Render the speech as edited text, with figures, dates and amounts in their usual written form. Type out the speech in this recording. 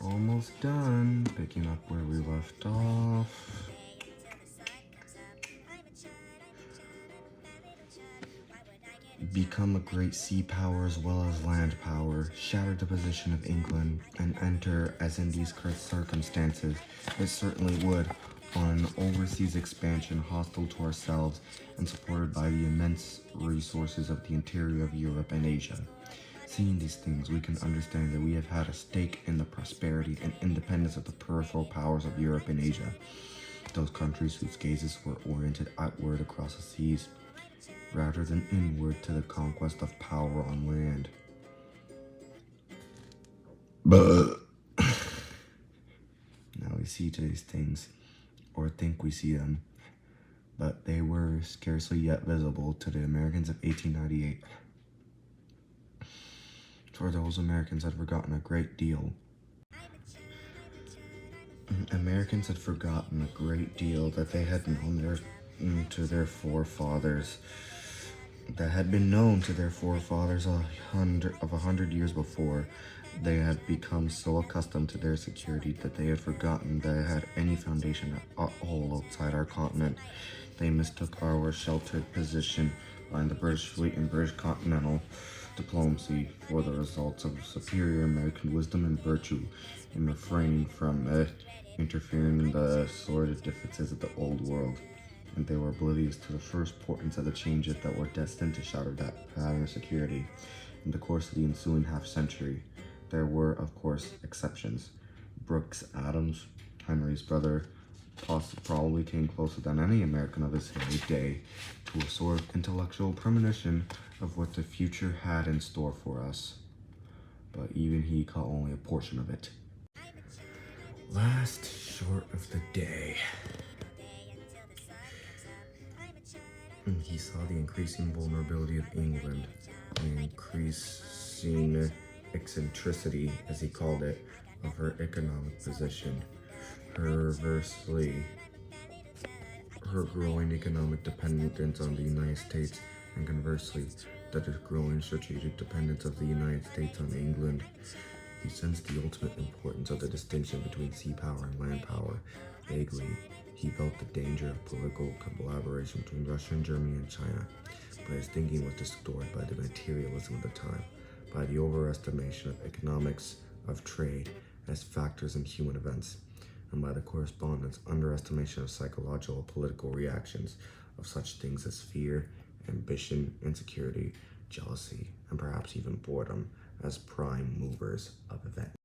Almost done. Picking up where we left off. Become a great sea power as well as land power, shatter the position of England, and enter, as in these circumstances, it certainly would, on an overseas expansion hostile to ourselves and supported by the immense resources of the interior of Europe and Asia. Seeing these things, we can understand that we have had a stake in the prosperity and independence of the peripheral powers of Europe and Asia, those countries whose gazes were oriented outward across the seas, rather than inward to the conquest of power on land. But now we see today's things, or think we see them, but they were scarcely yet visible to the Americans of 1898. For those Americans had forgotten a great deal. Americans had forgotten a great deal that they had known to their forefathers, that had been known to their forefathers 100 years before. They had become so accustomed to their security that they had forgotten that it had any foundation at all outside our continent. They mistook our sheltered position behind the British fleet and British continental diplomacy for the results of superior American wisdom and virtue in refraining from interfering in the sordid differences of the old world, and they were oblivious to the first portents of the changes that were destined to shatter that pattern of security. In the course of the ensuing half-century, there were, of course, exceptions. Brooks Adams, Henry's brother, probably came closer than any American of his day to a sort of intellectual premonition of what the future had in store for us. But even he caught only a portion of it. Last short of the day. He saw the increasing vulnerability of England, the increasing eccentricity, as he called it, of her economic position, her growing economic dependence on the United States, and conversely, the growing strategic dependence of the United States on England. He sensed the ultimate importance of the distinction between sea power and land power. Vaguely, he felt the danger of political collaboration between Russia and Germany and China, but his thinking was distorted by the materialism of the time, by the overestimation of economics, of trade, as factors in human events, and by the correspondence underestimation of psychological and political reactions of such things as fear, ambition, insecurity, jealousy, and perhaps even boredom as prime movers of events.